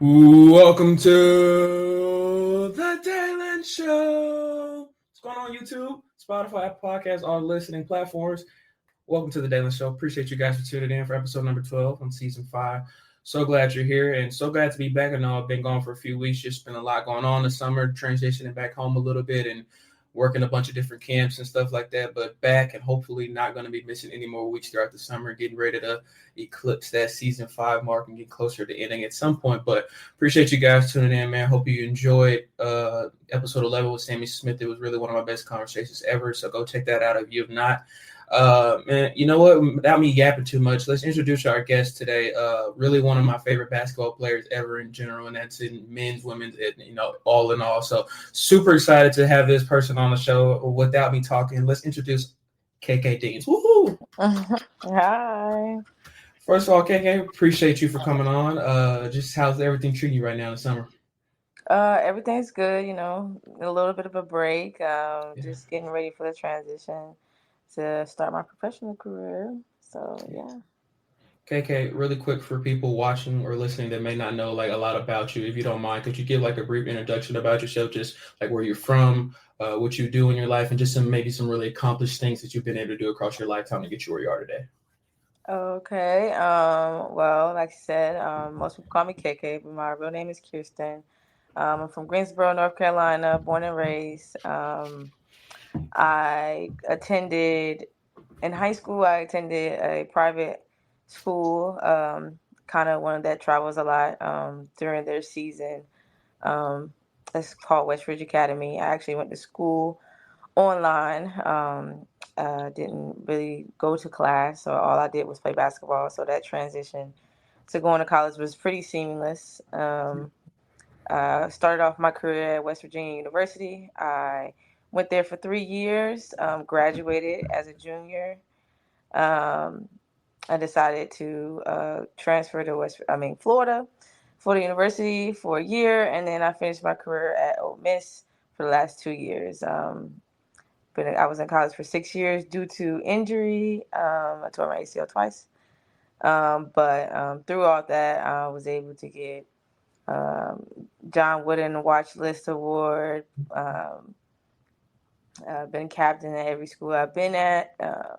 Welcome to the Dalen Show. What's going on, YouTube, Spotify, Apple Podcasts, all the listening platforms? Welcome to the Dalen Show. Appreciate you guys for tuning in for episode number 12 on season 5. So glad you're here and so glad to be back. I know I've been gone for a few weeks. Just been a lot going on this summer, transitioning back home a little bit and working a bunch of different camps and stuff like that. But back and hopefully not going to be missing any more weeks throughout the summer, getting ready to eclipse that season 5 mark and get closer to ending at some point. But appreciate you guys tuning in, man. Hope you enjoyed episode 11 with Sammy Smith. It was really one of my best conversations ever. So go check that out if you have not. Man, you know what? Without me yapping too much, let's introduce our guest today. Really one of my favorite basketball players ever in general, and that's in men's, women's, and, all in all. So super excited to have this person on the show. Without me talking, let's introduce KK Deans. Woohoo! Hi. First of all, KK, appreciate you for coming on. Just how's everything treating you right now in the summer? Everything's good, a little bit of a break. Yeah. Just getting ready for the transition to start my professional career. So, Yeah. yeah. KK, really quick for people watching or listening that may not know like a lot about you, if you don't mind, could you give like a brief introduction about yourself, just like where you're from, what you do in your life, and just maybe some really accomplished things that you've been able to do across your lifetime to get you where you are today? Okay. Well, like I said, most people call me KK, but my real name is Kirsten. I'm from Greensboro, North Carolina, born and raised. I attended in high school. I attended a private school, kind of one that travels a lot during their season. Um, it's called Westridge Academy. I actually went to school online. Didn't really go to class, so all I did was play basketball. So that transition to going to college was pretty seamless. Started off my career at West Virginia University. I went there for 3 years, graduated as a junior. Um, I decided to transfer to Florida University for a year, and then I finished my career at Ole Miss for the last 2 years. But I was in college for 6 years due to injury. I tore my ACL twice. But through all that, I was able to get um, John Wooden Watch List Award. Been captain at every school I've been at. I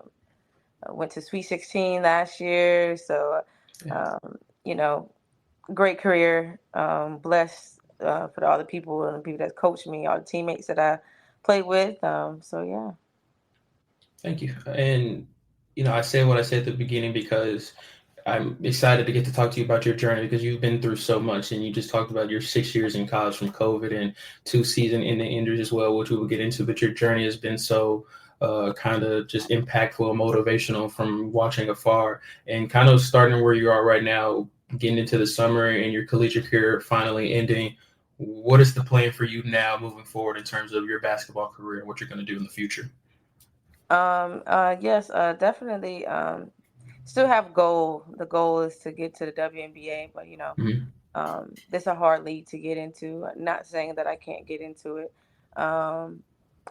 went to Sweet 16 last year. So, Yeah. um, you know, great career. Blessed for all the people and the people that coached me, all the teammates that I played with. So, yeah. Thank you. And I say what I said at the beginning because I'm excited to get to talk to you about your journey because you've been through so much, and you just talked about your 6 years in college from COVID and 2 season in the injuries as well, which we will get into. But your journey has been so kind of just impactful and motivational from watching afar, and kind of starting where you are right now, getting into the summer and your collegiate career finally ending. What is the plan for you now moving forward in terms of your basketball career and what you're going to do in the future? Yes, definitely. Still have goal. The goal is to get to the WNBA, but Mm-hmm. this is a hard league to get into. Not saying that I can't get into it, um,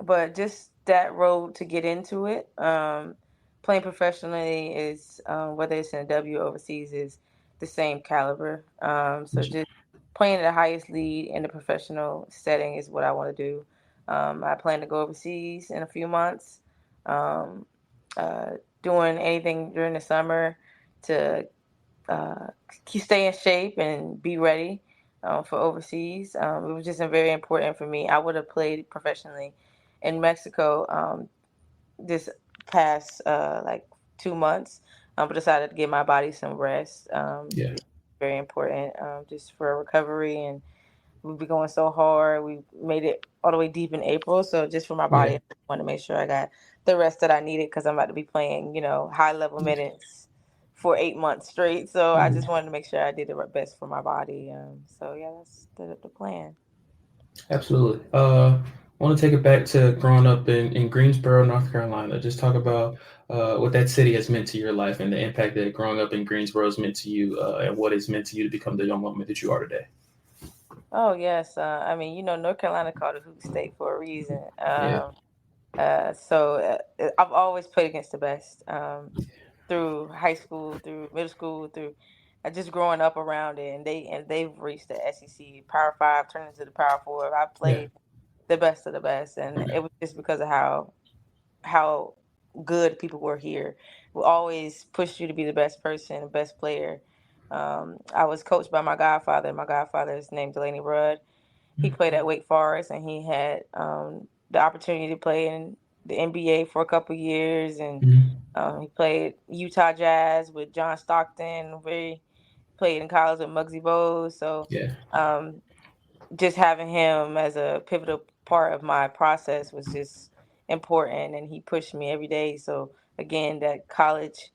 but just that road to get into it. Playing professionally is whether it's in a W or overseas is the same caliber. So just playing at the highest league in the professional setting is what I want to do. I plan to go overseas in a few months. Um, uh, Doing anything during the summer to uh, stay in shape and be ready for overseas. It was just very important for me. I would have played professionally in Mexico this past like 2 months, but decided to give my body some rest. Yeah. It's very important just for recovery, and we've been going so hard. We made it all the way deep in April, so just for my body, Yeah. I want to make sure I got the rest that I needed because I'm about to be playing, high level minutes for 8 months straight. So I just Mhm. wanted to make sure I did the best for my body. So yeah, that's the plan. Absolutely. I want to take it back to growing up in Greensboro, North Carolina. Just talk about what that city has meant to your life and the impact that growing up in Greensboro has meant to you, and what it's meant to you to become the young woman that you are today. Oh yes, I mean North Carolina called it Hoop State for a reason. Yeah. I've always played against the best through high school, through middle school, through just growing up around it, and they've reached the SEC Power Five, turned into the Power Four. I Yeah. played the best of the best, and it was just because of how good people were here. We always pushed you to be the best person, the best player. I was coached by my godfather. My godfather is named Delaney Rudd. He played at Wake Forest, and he had the opportunity to play in the NBA for a couple years, and he played Utah Jazz with John Stockton. Very played in college with Muggsy Bogues. So Yeah. just having him as a pivotal part of my process was just important, and he pushed me every day. So again, that college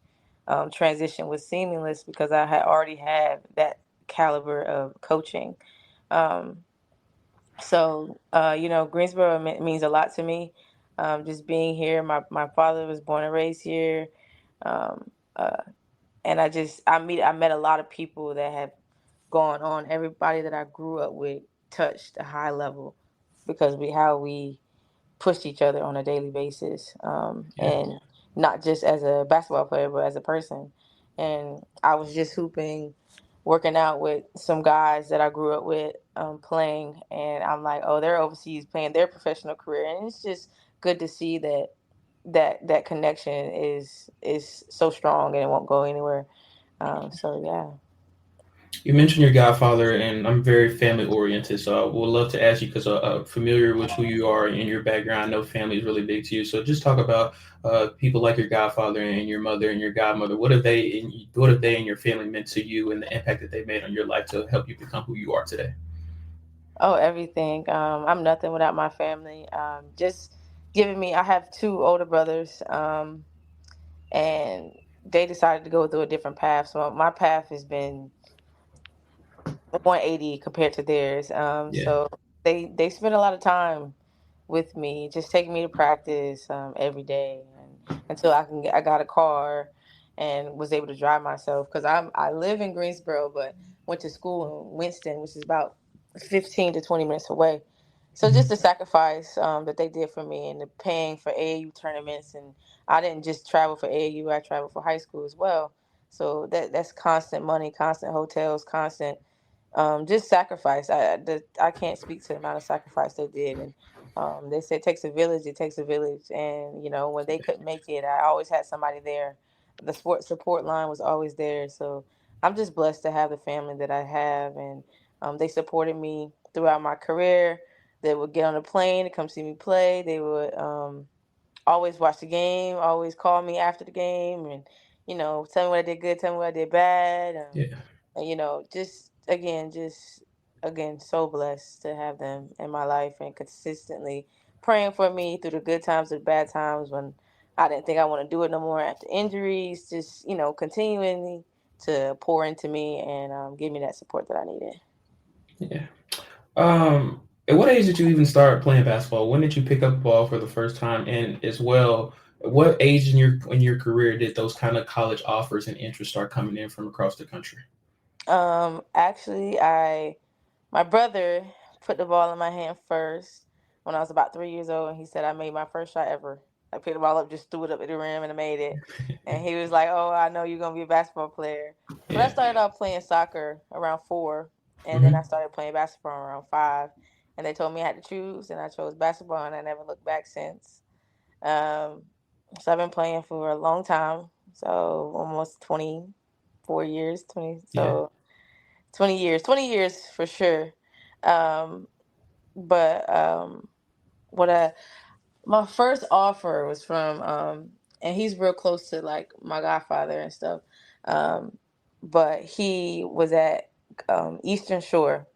transition was seamless because I had already had that caliber of coaching. Um, Greensboro means a lot to me. Just being here, my father was born and raised here, um, uh, and I met a lot of people that have gone on. Everybody that I grew up with touched a high level because how we pushed each other on a daily basis, Yeah. and not just as a basketball player, but as a person. And I was just hooping, working out with some guys that I grew up with, playing, and I'm like, oh, they're overseas playing their professional career, and it's just good to see that connection is so strong and it won't go anywhere. So yeah. You mentioned your godfather, and I'm very family oriented, so I would love to ask you because I'm familiar with who you are and your background. I know family is really big to you, so just talk about people like your godfather and your mother and your godmother. What have they and your family meant to you, and the impact that they made on your life to help you become who you are today? Oh, everything. I'm nothing without my family. Just giving me. I have two older brothers, and they decided to go through a different path. So my path has been 180 compared to theirs. Yeah. So they spend a lot of time with me, just taking me to practice every day, and until I got a car and was able to drive myself because I live in Greensboro, but went to school in Winston, which is about 15 to 20 minutes away. So just the sacrifice that they did for me and the paying for AAU tournaments, and I didn't just travel for AAU, I traveled for high school as well. So that's constant money, constant hotels, constant just sacrifice. I can't speak to the amount of sacrifice they did, and they said it takes a village. It takes a village, and when they couldn't make it, I always had somebody there. The sports support line was always there, so I'm just blessed to have the family that I have, and they supported me throughout my career. They would get on a plane to come see me play. They would always watch the game, always call me after the game, and tell me what I did good, tell me what I did bad. Yeah. And just again, so blessed to have them in my life and consistently praying for me through the good times and the bad times when I didn't think I want to do it no more after injuries. Just continuing to pour into me and give me that support that I needed. Yeah. At what age did you even start playing basketball? When did you pick up the ball for the first time? And as well, at what age in your career did those kind of college offers and interest start coming in from across the country? Actually, my brother put the ball in my hand first when I was about 3 years old, and he said I made my first shot ever. I picked the ball up, just threw it up at the rim, and I made it. And he was like, "Oh, I know you're gonna be a basketball player." But I Yeah. started out playing soccer around 4, and then I Hmm. started playing basketball around 5. And they told me I had to choose, and I chose basketball, and I never looked back since. Um, so I've been playing for a long time, so almost 24 years, 20. Yeah. So 20 years for sure. Um, but what I my first offer was from and he's real close to like my godfather and stuff. Um, but he was at Eastern Shore,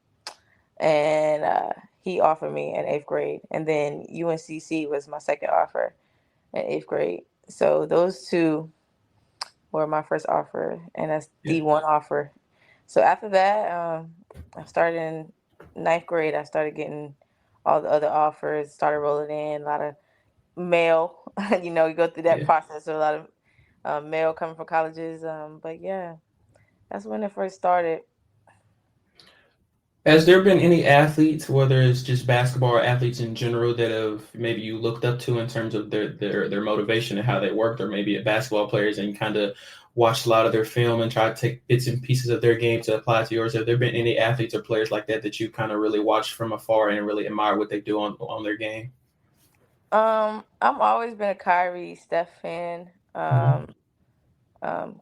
and he offered me in 8th grade, and then UNCC was my second offer in 8th grade. So those two were my first offer, and that's Yeah. the one offer. So after that, I started in 9th grade. I started getting all the other offers, started rolling in, a lot of mail. You go through that Yeah. process, so a lot of mail coming from colleges. But yeah, that's when it first started. Has there been any athletes, whether it's just basketball or athletes in general, that have maybe you looked up to in terms of their motivation and how they worked, or maybe at basketball players and kind of watched a lot of their film and tried to take bits and pieces of their game to apply to yours? Have there been any athletes or players like that you kind of really watched from afar and really admire what they do on their game? I've always been a Kyrie Steph fan. Mm-hmm.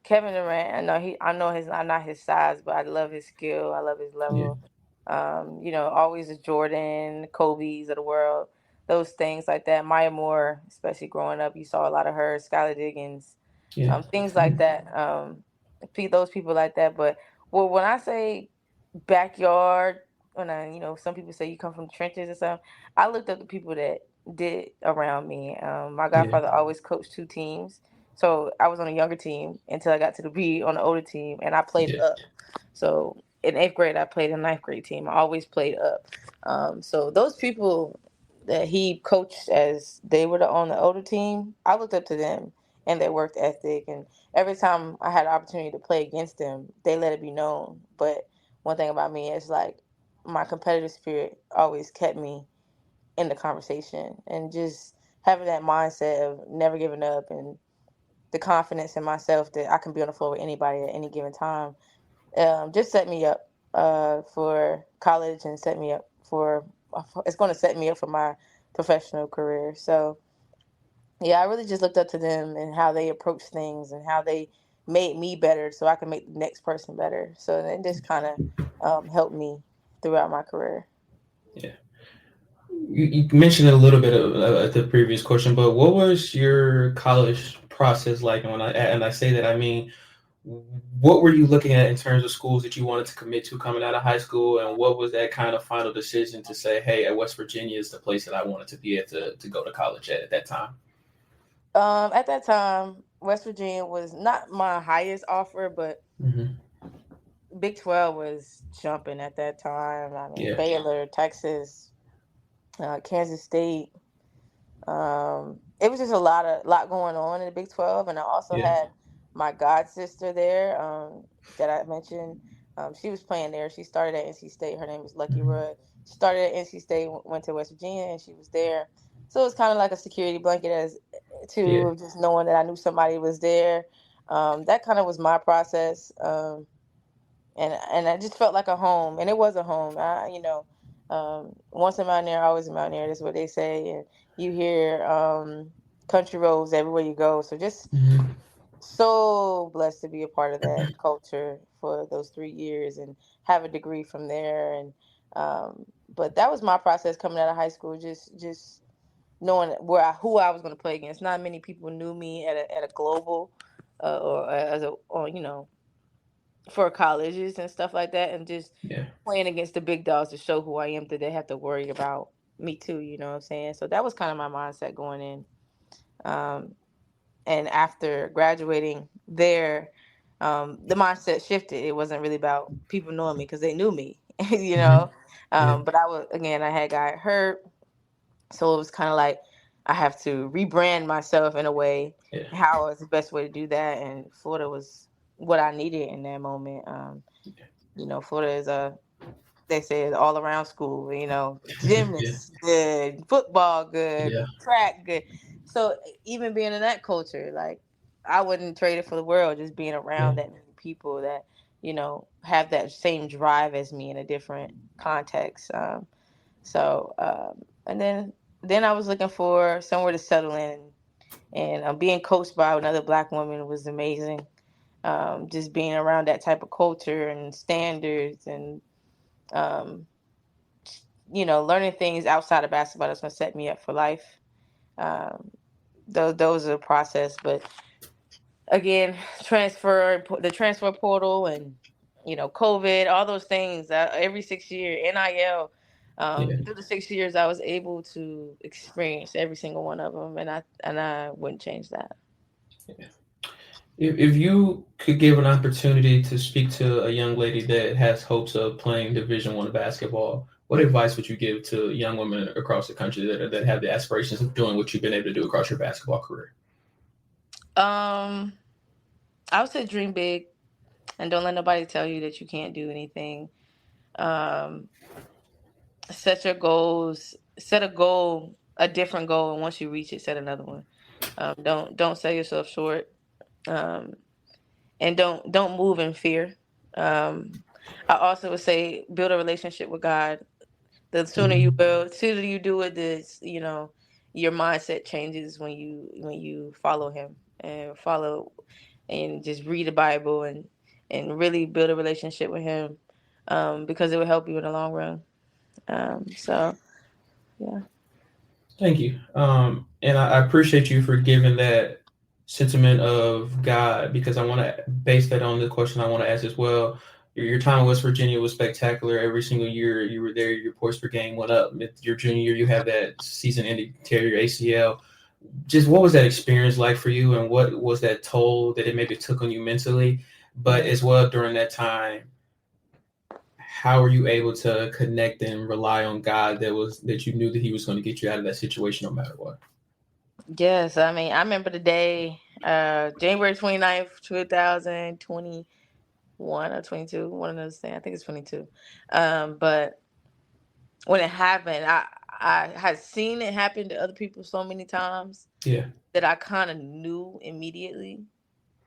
Kevin Durant, I know his, I'm not his size, but I love his skill. I love his Yeah, level. Always a Jordan, Kobe's of the world, those things like that. Maya Moore, especially growing up, you saw a lot of her. Skylar Diggins, yeah, things like that. Those people like that. But well, when I say backyard, some people say you come from the trenches or something. I looked up the people that did around me. My yeah, godfather always coached two teams. So I was on a younger team until I got to be on the older team, and I played yeah, up. So in eighth grade, I played a ninth grade team. I always played up. So those people that he coached as they were on the older team, I looked up to them and their work ethic. And every time I had the opportunity to play against them, they let it be known. But one thing about me is like my competitive spirit always kept me in the conversation, and just having that mindset of never giving up and the confidence in myself that I can be on the floor with anybody at any given time, just set me up for college, and set me up for it's going to set me up for my professional career. So yeah, I really just looked up to them and how they approach things and how they made me better so I can make the next person better. So it just kind of helped me throughout my career. yeah. You mentioned it a little bit at the previous question, but what was your college process like? And I say that, I mean, what were you looking at in terms of schools that you wanted to commit to coming out of high school, and what was that kind of final decision to say, hey, at West Virginia is the place that I wanted to be at to go to college at that time? At that time, West Virginia was not my highest offer, but Hmm. Big 12 was jumping at that time. I mean, Yeah, Baylor, Texas, Kansas State. It was just a lot going on in the Big 12, and I also yeah, had my god sister there that I mentioned. She was playing there. She started at NC State. Her name is Lucky hmm, Rudd. She started at NC State, went to West Virginia, and she was there. So it was kind of like a security blanket as yeah, to just knowing that I knew somebody was there. That kind of was my process. And I just felt like a home, and it was a home. Once a mountaineer, always a mountaineer. That's what they say, and you hear country roads everywhere you go. So just hmm, so blessed to be a part of that culture for those 3 years and have a degree from there. And but that was my process coming out of high school. Just knowing who I was going to play against. Not many people knew me at a global or as a or for colleges and stuff like that, and just yeah, playing against the big dogs to show who I am, that they have to worry about me too. You know what I'm saying? So that was kind of my mindset going in. Um, and after graduating there, the mindset shifted. It wasn't really about people knowing me because they knew me, you hmm, know. yeah, But I had got hurt, so it was kind of like I have to rebrand myself in a way. yeah, How is the best way to do that? And Florida was what I needed in that moment. Florida is they say it's all around school. Gym yeah, is good, football good, yeah, track good. So even being in that culture, like I wouldn't trade it for the world. Just being yeah, around that many people that have that same drive as me in a different context. And then I was looking for somewhere to settle in, and being coached by another Black woman was amazing. Just being around that type of culture and standards, and um, learning things outside of basketball that's going to set me up for life. Um, those are the process. But again, the transfer portal, and COVID, all those things. Every 6 year NIL. yeah. Through the 6 years, I was able to experience every single one of them, and I wouldn't change that. If you could give an opportunity to speak to a young lady that has hopes of playing Division I basketball, what advice would you give to young women across the country that have the aspirations of doing what you've been able to do across your basketball career? Um, I would say dream big, and don't let nobody tell you that you can't do anything. Um, Set your goals. Set a goal, a different goal, and once you reach it, set another one. Don't sell yourself short. Um, and don't move in fear. Um, I also would say build a relationship with God. The sooner you do it, your mindset changes when you follow Him and follow and just read the Bible and really build a relationship with Him, because it will help you in the long run. So yeah. Thank you. And I appreciate you for giving that sentiment of God, because I want to base that on the question I want to ask as well. Your time in West Virginia was spectacular. Every single year you were there, your points per game went up. Your junior year, you have that season-ending tear your ACL. Just what was that experience like for you, and what was that toll that it maybe took on you mentally? But as well, during that time, how are you able to connect and rely on God that you knew that He was going to get you out of that situation no matter what? Yes, I mean, I remember the day, January 29th, 2021 or 22, one of those things. I think it's 22. But when it happened, I had seen it happen to other people so many times Yeah, that I kind of knew immediately,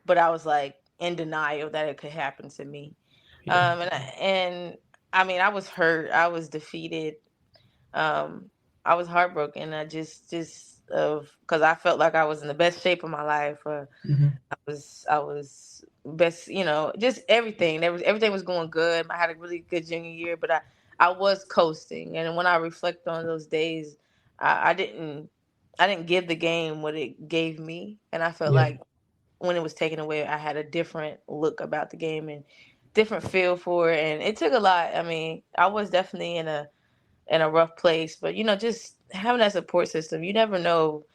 but I was like in denial that it could happen to me. yeah, And I mean, I was hurt. I was defeated. Um, I was heartbroken. I just of because I felt like I was in the best shape of my life. mm-hmm. I was best, just everything. Everything was going good. I had a really good junior year, but I was coasting. And when I reflect on those days, I didn't give the game what it gave me, and I felt Yeah, like when it was taken away, I had a different look about the game and different feel for it. And it took a lot. I mean, I was definitely in a rough place, but just having that support system, you never know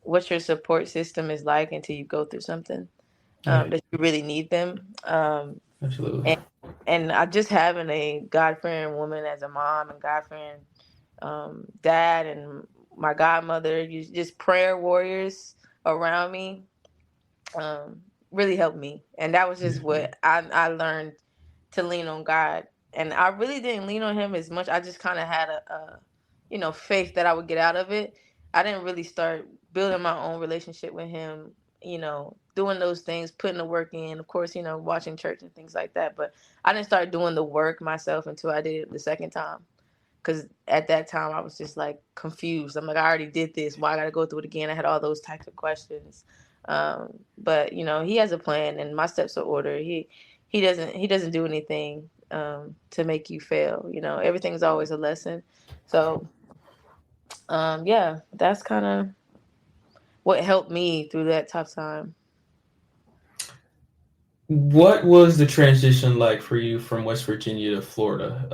what your support system is like until you go through something, yeah, that you really need them. absolutely. And and I just having a God fearing woman as a mom and God fearing dad and my godmother, just prayer warriors around me, um, really helped me. And that was Yeah, just what I learned to lean on God. And I really didn't lean on Him as much. I just kind of had faith that I would get out of it. I didn't really start building my own relationship with Him, doing those things, putting the work in, of course, watching church and things like that. But I didn't start doing the work myself until I did it the second time. Because at that time I was just like confused. I'm like, I already did this. Why I got to go through it again? I had all those types of questions. But He has a plan, and my steps are ordered. He doesn't do anything to make you fail. Everything's always a lesson. So yeah, that's kind of what helped me through that tough time. What was the transition like for you from West Virginia to Florida?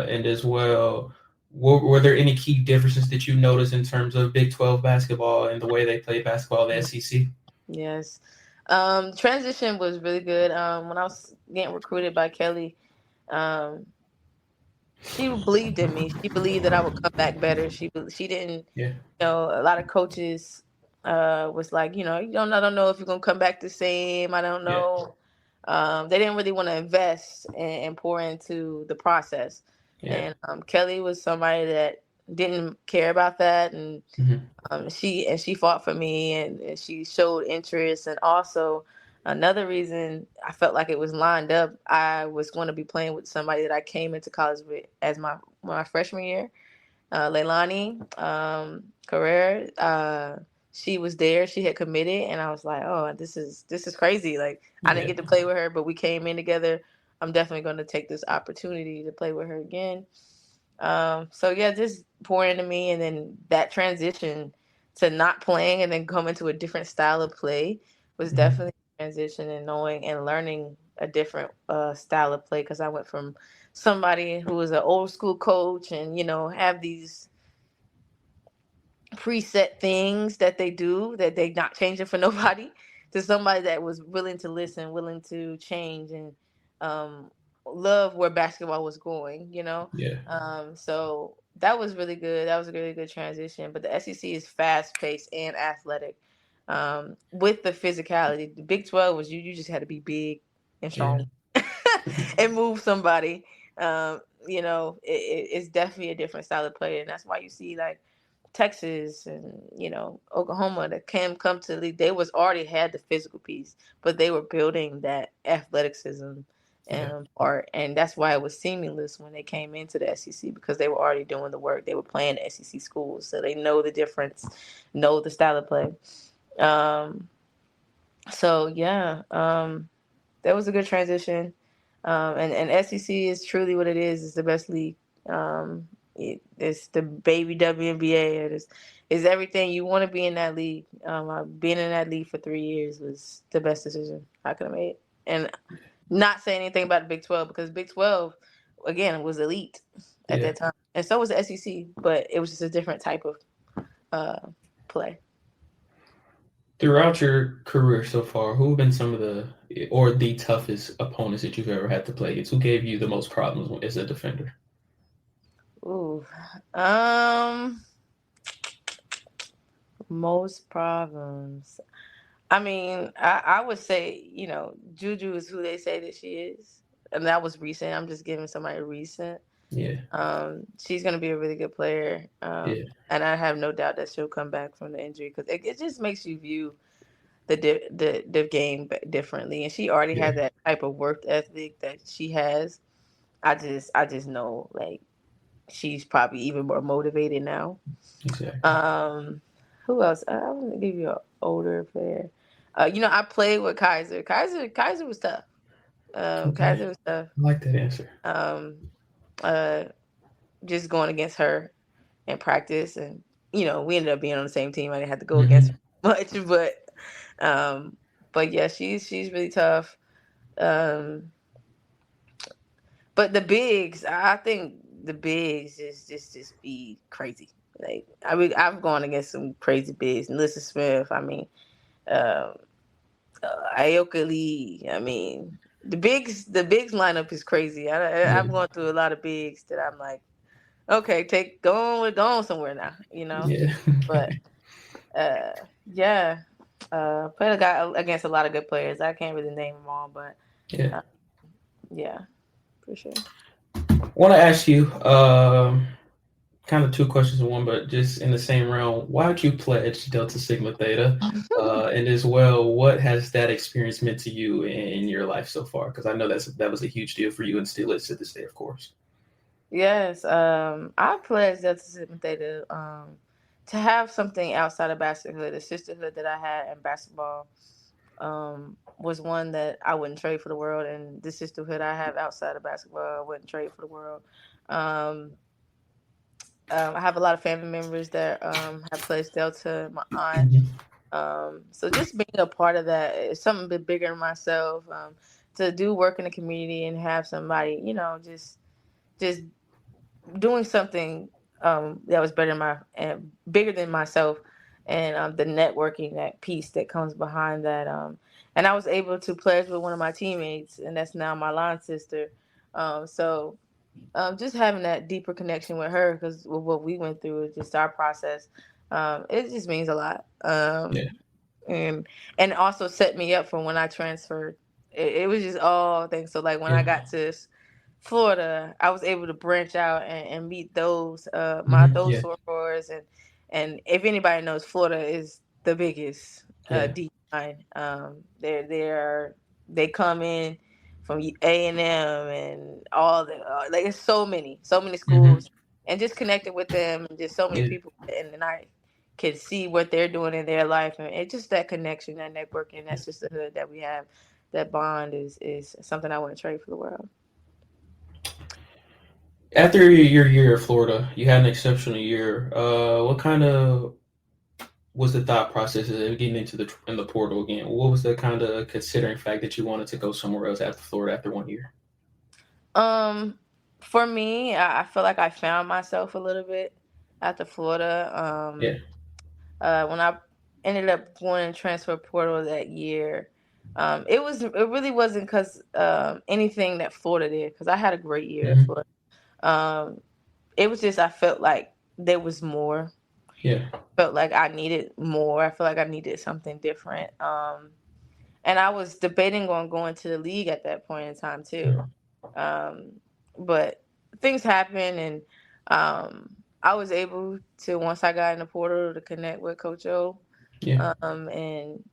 And as well, were there any key differences that you noticed in terms of Big 12 basketball and the way they play basketball in the SEC? Yes. Transition was really good. When I was getting recruited by Kelly, um, she believed in me. She believed that I would come back better. She didn't, Yeah, a lot of coaches was like, I don't know if you're gonna come back the same. I don't yeah, know. They didn't really want to invest and pour into the process. yeah. And Kelly was somebody that didn't care about that, and Mm-hmm. she fought for me, and she showed interest. And also another reason I felt like it was lined up, I was going to be playing with somebody that I came into college with as my freshman year, Leilani Carrera. She was there. She had committed, and I was like, "Oh, this is crazy!" Like, I didn't Yeah, get to play with her, but we came in together. I'm definitely going to take this opportunity to play with her again. So yeah, just pour into me, and then that transition to not playing and then coming to a different style of play was mm-hmm. definitely a transition, and knowing and learning a different style of play, because I went from somebody who was an old school coach and have these preset things that they do that they not changing for nobody, to somebody that was willing to listen, willing to change, and um, love where basketball was going. Yeah, So that was really good. That was a really good transition. But the SEC is fast paced and athletic, with the physicality. The Big 12 was you just had to be big and yeah, strong and move somebody. It's definitely a different style of play, and that's why you see like Texas and Oklahoma that come to the league, they was already had the physical piece, but they were building that athleticism Yeah. part, and that's why it was seamless when they came into the SEC because they were already doing the work. They were playing the SEC schools, so they know the difference, know the style of play. Um, so yeah, that was a good transition. And SEC is truly what it is. It's the best league. It's the baby WNBA. It's everything you want to be in that league. Being in that league for 3 years was the best decision I could have made. And not saying anything about the Big 12 because Big 12, again, was elite at Yeah. that time. And so was the SEC, but it was just a different type of play. Throughout your career so far, who have been some of the toughest opponents that you've ever had to play against? Who gave you the most problems as a defender? Ooh. Most problems. I mean, I would say, Juju is who they say that she is. And that was recent. I'm just giving somebody recent. Yeah. She's going to be a really good player. Yeah. And I have no doubt that she'll come back from the injury because it just makes you view the game differently. And she already Yeah. has that type of work ethic that she has. I just know, like, she's probably even more motivated now. Exactly. Who else? I'm gonna give you an older player. I played with Kaiser. Kaiser was tough. Okay. Kaiser was tough. I like that answer. Um, uh, just going against her in practice, and we ended up being on the same team. I didn't have to go against Hmm. her much, um, but yeah, she's really tough. Um, but the bigs, I think the bigs is just be crazy. Like I've gone against some crazy bigs. Melissa Smith. I mean, um, Ayoka Lee. I mean, the bigs lineup is crazy. Yeah. I've gone through a lot of bigs that I'm like, okay, go on somewhere now, Yeah. But yeah, played a guy against a lot of good players. I can't really name them all, but Yeah. uh, yeah, for sure. Want to ask you kind of two questions in one, but just in the same realm. Why did you pledge Delta Sigma Theta? And as well, what has that experience meant to you in your life so far? Because I know that was a huge deal for you and still is to this day, of course. Yes, I pledged Delta Sigma Theta to have something outside of basketball. The sisterhood that I had in basketball was one that I wouldn't trade for the world, and the sisterhood I have outside of basketball, I wouldn't trade for the world. Um, I have a lot of family members that have pledged Delta. My aunt. Hmm. So just being a part of that is something a bit bigger than myself. To do work in the community and have somebody, just doing something that was better than bigger than myself, and the networking, that piece that comes behind that. And I was able to pledge with one of my teammates, and that's now my line sister. So just having that deeper connection with her, because what we went through is just our process. It just means a lot. Yeah. And also set me up for when I transferred. It was just all things. So like when I Yeah. got to Florida, I was able to branch out and meet those those Yeah. sorors, and if anybody knows, Florida is the biggest Yeah. D line. They come in from A&M and all the like it's so many Hmm. schools, and just connecting with them and just so many Yeah. people, and then I can see what they're doing in their life, and it's just that connection, that networking, that's just the hood that we have. That bond is something I wouldn't trade for the world. After your year at Florida, you had an exceptional year. What kind of was the thought process of getting into the portal again? What was the kind of considering fact that you wanted to go somewhere else after Florida after 1 year? Um, for me, I feel like I found myself a little bit after Florida. Yeah. When I ended up going in transfer portal that year, it really wasn't because anything that Florida did, because I had a great year at Hmm. Florida. Um, it was just I felt like there was more. Yeah. Felt like I needed more. I felt like I needed something different. And I was debating on going to the league at that point in time too. Mhm. Um, but things happen, and I was able to, once I got in the portal, to connect with Coach O, Yeah. and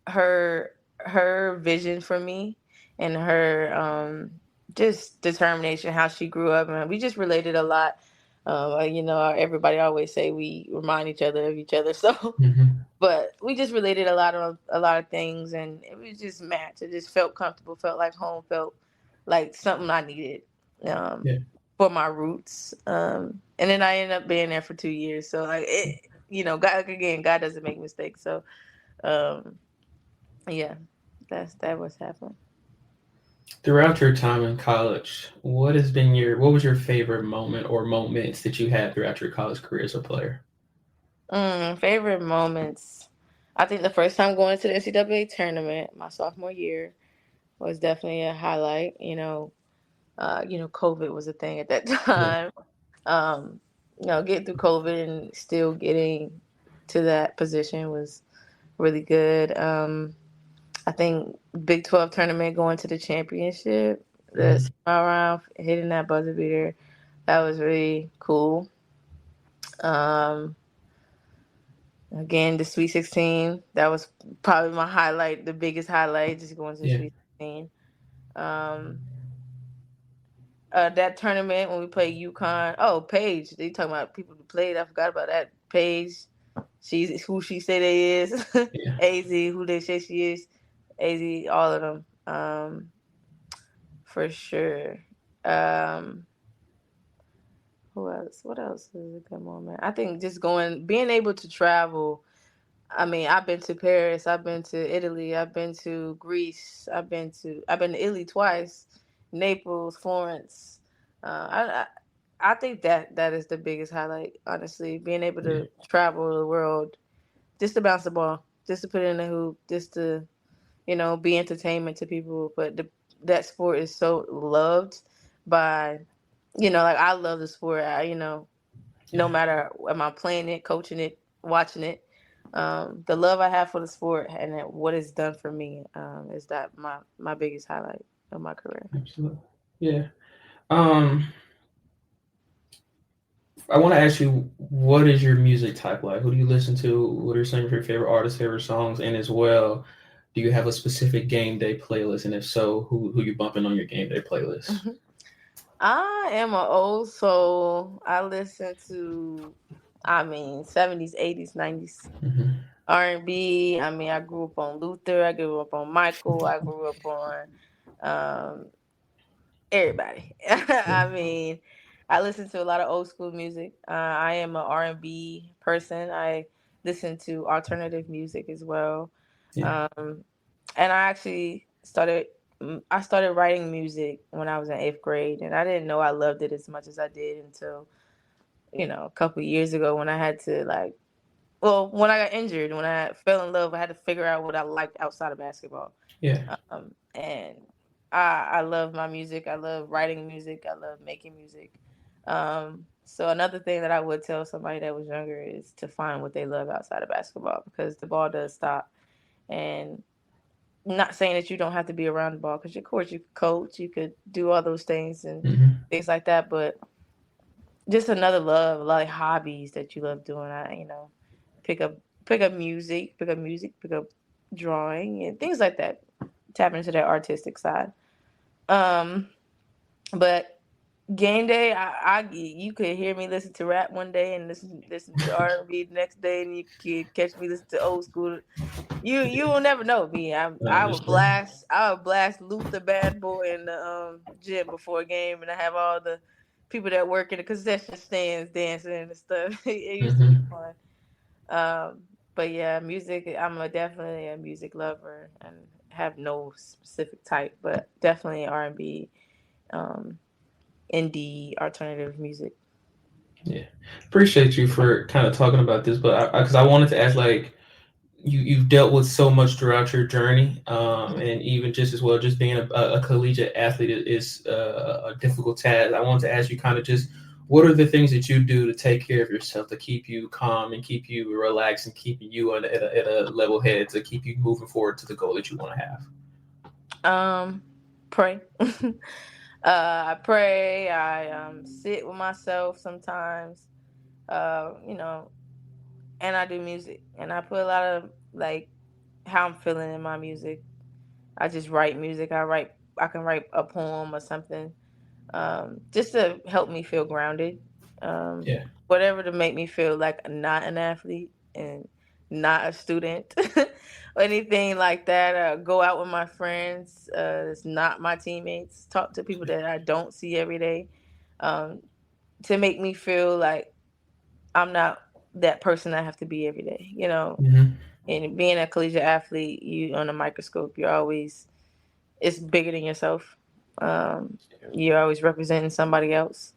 her vision for me, and her just determination, how she grew up, and we just related a lot. Everybody always say we remind each other of each other, so Hmm. but we just related a lot of things, and it was just matched. It just felt comfortable, felt like home, felt like something I needed um, Yeah. for my roots. And then I ended up being there for 2 years. So like God, again, God doesn't make mistakes. So um, yeah, that was happening. Throughout your time in college, what was your favorite moment or moments that you had throughout your college career as a player? Favorite moments. I think the first time going to the NCAA tournament, my sophomore year, was definitely a highlight. COVID was a thing at that Yeah. time. Getting through COVID and still getting to that position was really good. I think Big 12 tournament, going to the championship, the Hmm. second round, hitting that buzzer beater, that was really cool. Um, Again, the Sweet 16, that was probably my highlight, the biggest highlight, just going to the Yeah. Sweet 16. Um, that tournament when we played UConn. Oh, Paige. They talking about people who played. I forgot about that. Paige. She's who she say they is. Yeah. Az, who they say she is. Az, all of them. For sure. Um, who else? What else is a good moment? I think just being able to travel. I mean, I've been to Paris, I've been to Italy, I've been to Greece, I've been to Italy twice, Naples, Florence. I think that is the biggest highlight, honestly, being able Yeah. to travel the world, just to bounce the ball, just to put it in the hoop, just to be entertainment to people. But that sport is so loved by, like I love the sport. No Yeah. matter am I playing it, coaching it, watching it. The love I have for the sport and what it's done for me is that my biggest highlight of my career. Absolutely. Yeah. Um, I want to ask you, what is your music type like? Who do you listen to? What are some of your favorite artists, favorite songs? And as well, do you have a specific game day playlist? And if so, who you bumping on your game day playlist? I am an old soul. I listen to, 70s, 80s, 90s Hmm. R&B. I grew up on Luther. I grew up on Michael. I grew up on um, everybody. Yeah. I listen to a lot of old school music. I am an R&B person. I listen to alternative music as well. Yeah. Um, and I started writing music when I was in 8th grade, and I didn't know I loved it as much as I did until a couple of years ago, when I had to, like, well, when I got injured, when I fell in love, I had to figure out what I liked outside of basketball. Yeah. And I love my music. I love writing music. I love making music. So another thing that I would tell somebody that was younger is to find what they love outside of basketball, because the ball does stop. And not saying that you don't have to be around the ball, because of course you could coach, you could do all those things and Hmm. things like that, but just another love, like hobbies that you love doing. Pick up music, pick up drawing and things like that. Tap into that artistic side. Um, but game day, you could hear me listen to rap one day and listen to R&B the next day, and you could catch me listen to old school. You will never know me. I understand. I would blast Luther Bad Boy in the gym before a game, and I have all the people that work in the concession stands dancing and stuff. It used to be Hmm. fun. But yeah, music. Definitely a music lover and have no specific type, but definitely R&B, um, indie, alternative music. Yeah. Appreciate you for kind of talking about this, but because I wanted to ask, like, you've dealt with so much throughout your journey, and even just as well, just being a collegiate athlete is a difficult task. I wanted to ask you kind of just what are the things that you do to take care of yourself, to keep you calm and keep you relaxed and keeping you at a level head to keep you moving forward to the goal that you want to have. Pray. I pray. I sit with myself sometimes. You know, and I do music, and I put a lot of like how I'm feeling in my music. I just write music. I can write a poem or something, just to help me feel grounded. Um, Yeah. Whatever to make me feel like not an athlete and not a student or anything like that. Go out with my friends. It's not my teammates. Talk to people that I don't see every day, um, to make me feel like I'm not that person I have to be every day. You know, Hmm. and being a collegiate athlete, you on a microscope, you're always it's bigger than yourself. Um, you're always representing somebody else.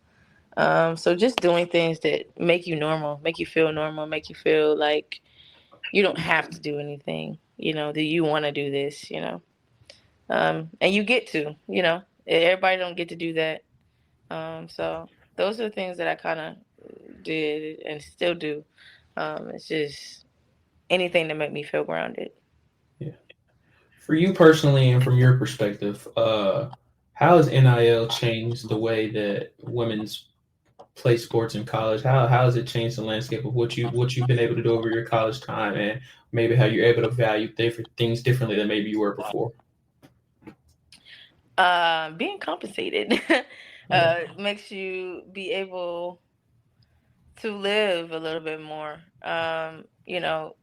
So just doing things that make you normal, make you feel normal, make you feel like you don't have to do anything. You know, that you want to do this. You know, and you get to. You know, everybody don't get to do that. So those are the things that I kind of did and still do. It's just anything to make me feel grounded. Yeah. For you personally, and from your perspective, how has NIL changed the way that women's play sports in college? How has it changed the landscape of what you've been able to do over your college time, and maybe how you're able to value different things differently than maybe you were before? Being compensated Yeah. makes you be able to live a little bit more. You know,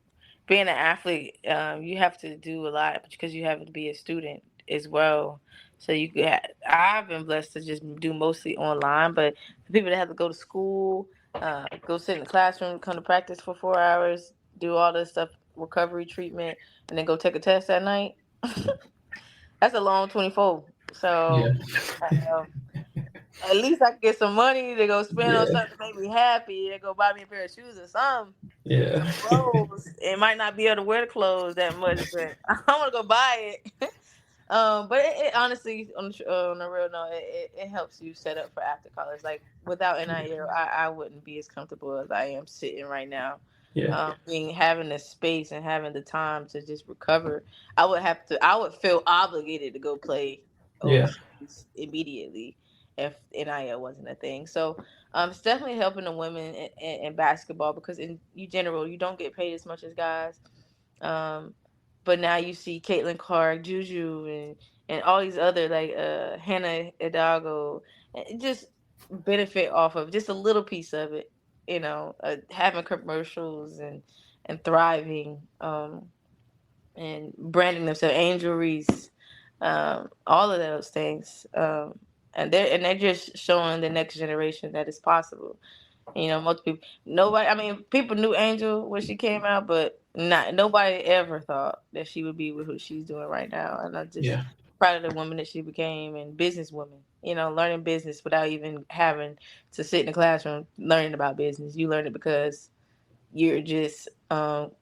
being an athlete, you have to do a lot because you have to be a student as well. So I've been blessed to just do mostly online, but the people that have to go to school, go sit in the classroom, come to practice for 4 hours, do all this stuff, recovery treatment, and then go take a test at night. That's a long 24. Yeah. So um, at least I can get some money to go spend on Yeah. something to make me happy. To go buy me a pair of shoes or something, Yeah. some clothes. It might not be able to wear the clothes that much, but I want to go buy it. But it honestly, on the real note, it helps you set up for after college. Like without NIL, I wouldn't be as comfortable as I am sitting right now. Yeah. Being having the space and having the time to just recover, I would feel obligated to go play Yeah. overseas immediately if NIL wasn't a thing. So it's definitely helping the women in basketball because in general, you don't get paid as much as guys. Um, but now you see Caitlin Clark, Juju, and all these other like Hannah Hidalgo, and just benefit off of just a little piece of it. You know, having commercials and thriving, and branding themselves, Angel Reese, all of those things, and they're just showing the next generation that it's possible. You know, most people, nobody. I mean, people knew Angel when she came out, but not nobody ever thought that she would be with who she's doing right now. And I'm just Yeah. proud of the woman that she became and businesswoman. You know, learning business without even having to sit in the classroom learning about business. You learn it because you're just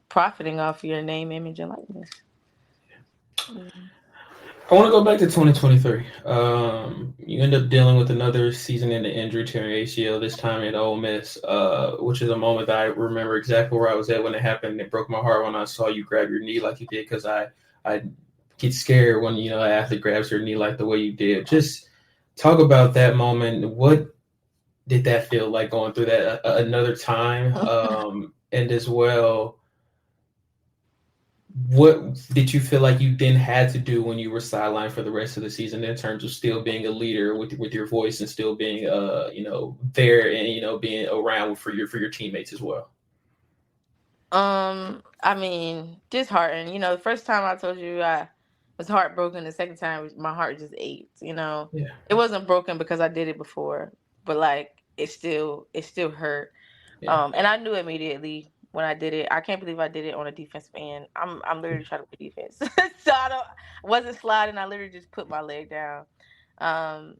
profiting off your name, image, and likeness. Mhm. I want to go back to 2023. You end up dealing with another season in the injury tearing ACL, this time at Ole Miss, which is a moment that I remember exactly where I was at when it happened. It broke my heart when I saw you grab your knee like you did because I get scared when an athlete grabs your knee like the way you did. Just talk about that moment. What did that feel like going through that another time? And as well, what did you feel like you then had to do when you were sidelined for the rest of the season in terms of still being a leader with your voice and still being there and being around for your teammates as well? I mean, disheartened. You know, the first time I told you I was heartbroken. The second time, my heart just ached. You know, Yeah, it wasn't broken because I did it before, but like it still hurt. yeah, And I knew immediately when I did it. I can't believe I did it on a defensive end. I'm literally trying to play defense, so I wasn't sliding. I literally just put my leg down, um,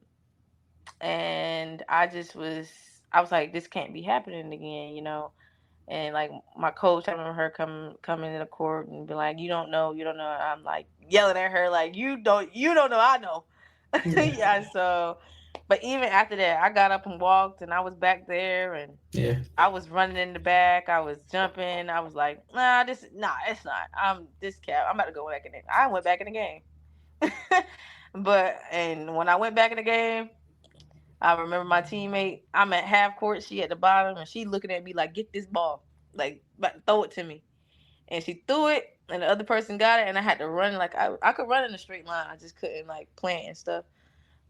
and I was like, this can't be happening again. You know, and like my coach, I remember her coming in the court and be like, you don't know." I'm like yelling at her like, you don't know, I know." yeah, Yeah. So, but even after that, I got up and walked, and I was back there, and yeah, I was running in the back. I was jumping. I was like, nah, it's not. I'm this cap. I'm about to go back in it. I went back in the game. But and when I went back in the game, I remember my teammate. I'm at half court. She at the bottom, and she looking at me like, "Get this ball, like throw it to me." And she threw it, and the other person got it, and I had to run. Like I could run in a straight line. I just couldn't like plant and stuff.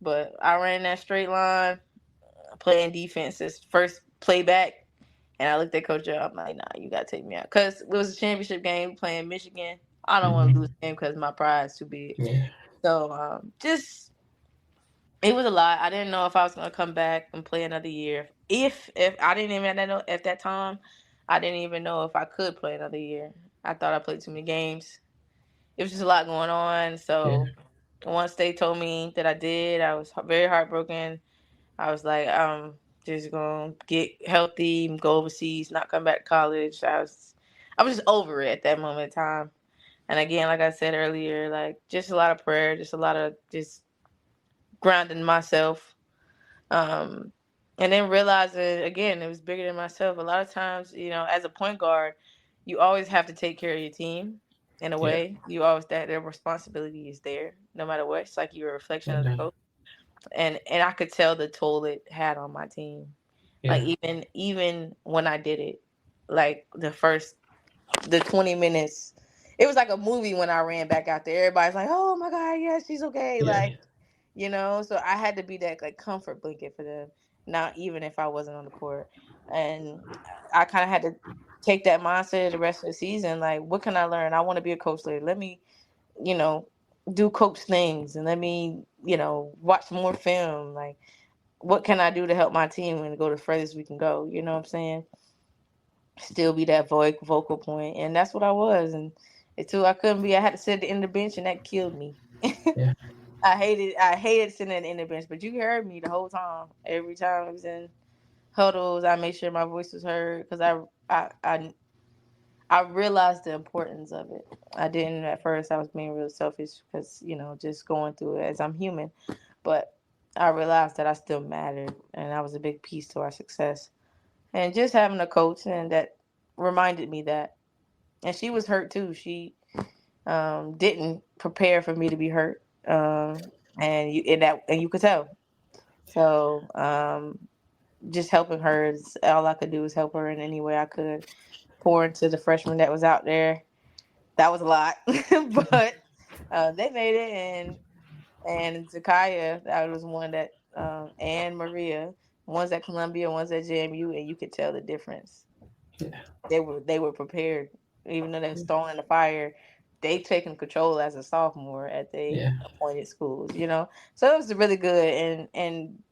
But I ran that straight line, playing defenses. First play back, and I looked at Coach Joe. I'm like, "Nah, you gotta take me out," because it was a championship game playing Michigan. I don't want to lose the game because my pride's too big. Yeah. So just it was a lot. I didn't know if I was gonna come back and play another year. If I didn't even know at that time, I didn't even know if I could play another year. I thought I played too many games. It was just a lot going on. Yeah. So once they told me that I did, I was very heartbroken. I was like, I'm just gonna get healthy, go overseas, not come back to college. I was just over it at that moment in time. And again, like I said earlier, like just a lot of prayer, just a lot of just grounding myself. Um, and then realizing again, it was bigger than myself. A lot of times, as a point guard, you always have to take care of your team in a Yeah. way. You always that their responsibility is there, no matter what. It's like you're a reflection of the Okay. coach. And I could tell the toll it had on my team. Like Yeah. even when I did it, like the 20 minutes, it was like a movie when I ran back out there. Everybody's like, "Oh my God, yeah, she's okay." Yeah. Like, so I had to be that like comfort blanket for them. Not even if I wasn't on the court, and I kind of had to take that mindset the rest of the season. Like, what can I learn? I want to be a coach later. Let me, you know, do coach things, and let me, watch more film. Like, what can I do to help my team and go the furthest we can go? You know what I'm saying? Still be that vocal point, and that's what I was. And it too, I couldn't be. I had to sit at the end of the bench, and that killed me. Yeah. I hated sitting at the end of the bench, but you heard me the whole time. Every time I was in huddles, I made sure my voice was heard because I realized the importance of it. I didn't at first. I was being real selfish because just going through it as I'm human, but I realized that I still mattered, and that was a big piece to our success. And just having a coach and that reminded me that. And she was hurt too. She didn't prepare for me to be hurt, and you could tell. So just helping her is all I could do is help her in any way I could. Pour into the freshman that was out there. That was a lot, but they made it. And Zakaya, that was one that and Maria, one's at Columbia, one's at JMU, and you could tell the difference. Yeah. They were prepared, even though they was thrown in the fire. They taken control as a sophomore at the Yeah. appointed schools, So it was really good, and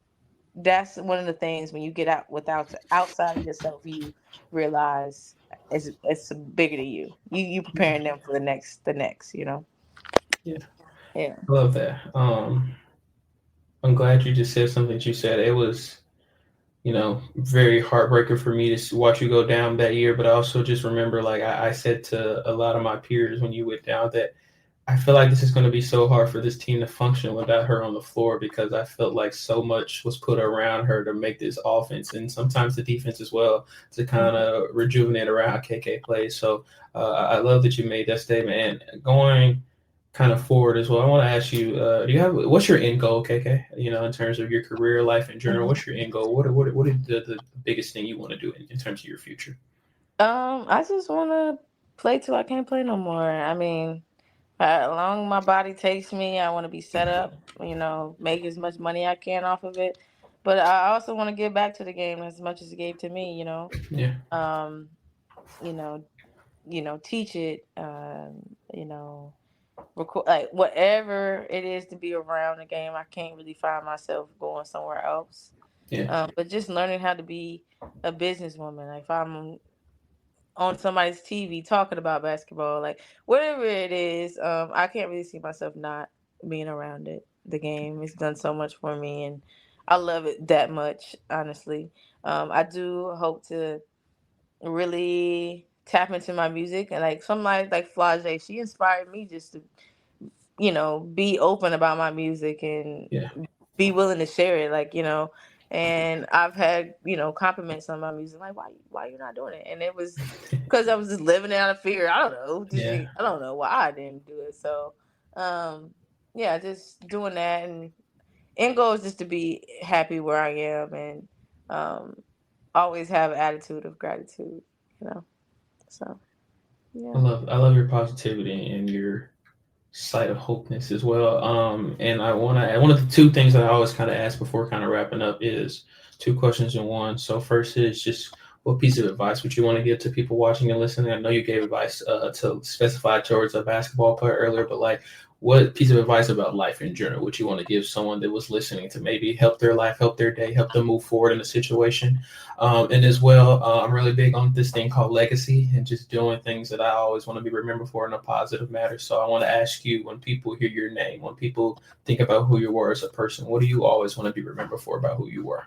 that's one of the things when you get out without outside of yourself, you realize it's bigger than you. You preparing them for the next. Yeah. Yeah. I love that. I'm glad you just said something that you said. It was, very heartbreaking for me to watch you go down that year. But I also just remember, like I said to a lot of my peers when you went down, that I feel like this is going to be so hard for this team to function without her on the floor because I felt like so much was put around her to make this offense and sometimes the defense as well to kind of rejuvenate around how KK plays. So I love that you made that statement. And going kind of forward as well, I want to ask you: what's your end goal, KK? In terms of your career, life in general, what's your end goal? What is the biggest thing you want to do in terms of your future? I just want to play till I can't play no more. I mean, how long my body takes me, I want to be set up. Make as much money I can off of it. But I also want to give back to the game as much as it gave to me. Yeah, Um, you know, teach it. Record like whatever it is to be around the game. I can't really find myself going somewhere else. yeah, But just learning how to be a businesswoman. Like if I'm on somebody's TV talking about basketball, like whatever it is, I can't really see myself not being around it. The game has done so much for me, and I love it that much. Honestly, I do hope to really tap into my music and like somebody like Flage, she inspired me just to be open about my music and yeah, be willing to share it, and I've had, compliments on my music, like, why you not doing it? And it was because I was just living out of fear. I don't know. yeah, I don't know why I didn't do it. So, yeah, just doing that. And end goal is just to be happy where I am and always have an attitude of gratitude, you know. So yeah. I love your positivity and your sight of hopeness as well. And I want to add one of the two things that I always kind of ask before kind of wrapping up is two questions in one. So first is just what piece of advice would you want to give to people watching and listening? I know you gave advice to specify towards a basketball player earlier, but like what piece of advice about life in general would you want to give someone that was listening to maybe help their life, help their day, help them move forward in a situation? And as well, I'm really big on this thing called legacy and just doing things that I always want to be remembered for in a positive manner. So I want to ask you, when people hear your name, when people think about who you were as a person, what do you always want to be remembered for about who you were?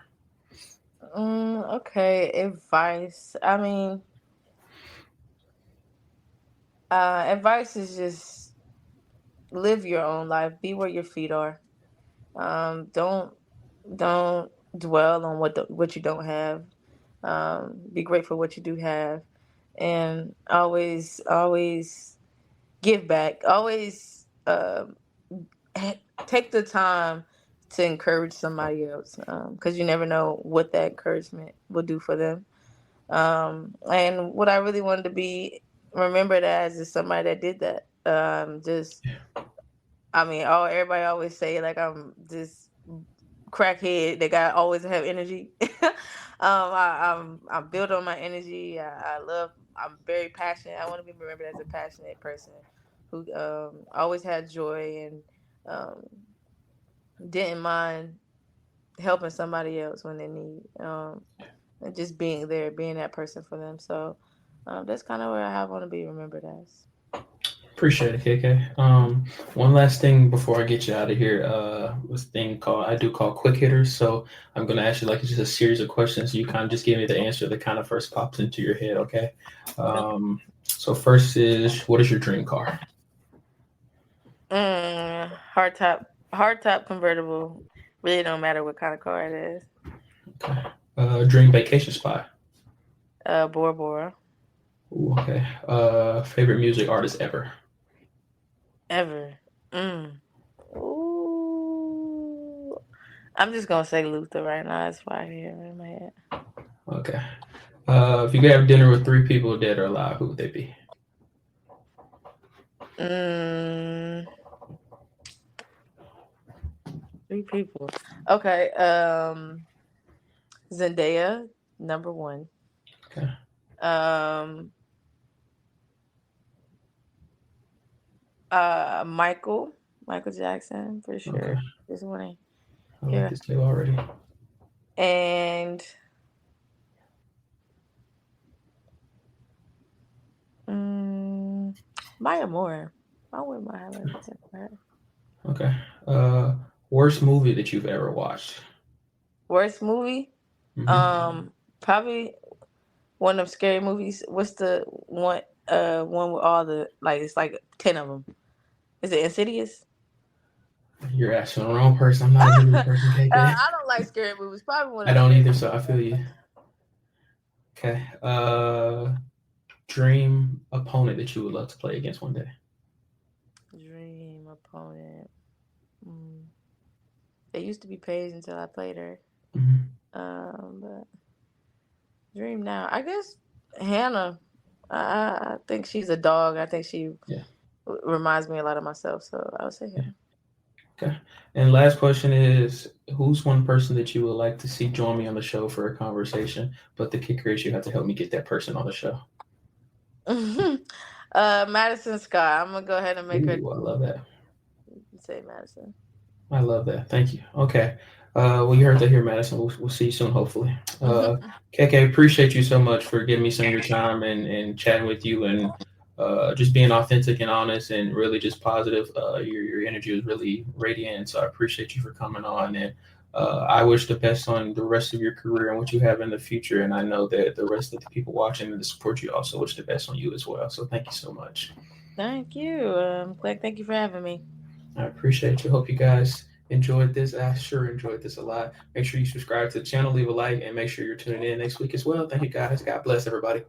Okay, advice. I mean, advice is just live your own life. Be where your feet are. Don't dwell on what you don't have. Be grateful for what you do have, and always give back. Always take the time to encourage somebody else, because you never know what that encouragement will do for them. And what I really wanted to be remembered as is somebody that did that. Just I mean, everybody always say like I'm this crackhead that got always have energy. I'm built on my energy. I love. I'm very passionate. I want to be remembered as a passionate person who always had joy and um, didn't mind helping somebody else when they need, and just being there, being that person for them. So that's kind of where I want to be remembered as. Appreciate it, KK. One last thing before I get you out of here. This thing called I do call quick hitters. So I'm gonna ask you like just a series of questions. You kind of just give me the answer that kind of first pops into your head. Okay. So first is, what is your dream car? Hard top convertible. Really don't matter what kind of car it is. Okay. Dream vacation spot. Bora Bora. Ooh, okay. Favorite music artist ever. Ever. Mm. Ooh. I'm just gonna say Luther right now. That's why I hear in my head. Okay. If you could have dinner with three people, dead or alive, who would they be? Mm, three people. Okay. Zendaya, number one. Okay. Um. Michael Jackson for Okay. sure. Just want to I like hear. this too already. And Maya Moore. I wouldn't mind having her. Okay. Uh, Worst movie that you've ever watched. Worst movie? Hmm. Probably one of them scary movies. What's the one with all the like? It's like 10 of them. Is it Insidious? You're asking the wrong person. I'm not a movie person, KK. I don't like scary movies. Probably one I of the don't scary either, so I feel you. Okay. Dream opponent that you would love to play against one day. dream opponent. Mm. They used to be Paige until I played her. Hmm. But dream now. I guess Hannah. I think she's a dog. I think she Yeah. reminds me a lot of myself. So I would say Yeah. Hannah. Okay. And last question is, who's one person that you would like to see join me on the show for a conversation? But the kicker is you have to help me get that person on the show. Madison Scott. I'm gonna go ahead and make her Ooh, I love that. say Madison. I love that. Thank you. Okay. Well, you heard that here, Madison. We'll see you soon, hopefully. KK, appreciate you so much for giving me some of your time and chatting with you and just being authentic and honest and really just positive. Your energy was really radiant. So I appreciate you for coming on. And I wish the best on the rest of your career and what you have in the future. And I know that the rest of the people watching and the support you also wish the best on you as well. So thank you so much. Thank you. Thank you for having me. I appreciate you. Hope you guys enjoyed this. I sure enjoyed this a lot. Make sure you subscribe to the channel, leave a like, and make sure you're tuning in next week as well. Thank you guys. God bless everybody.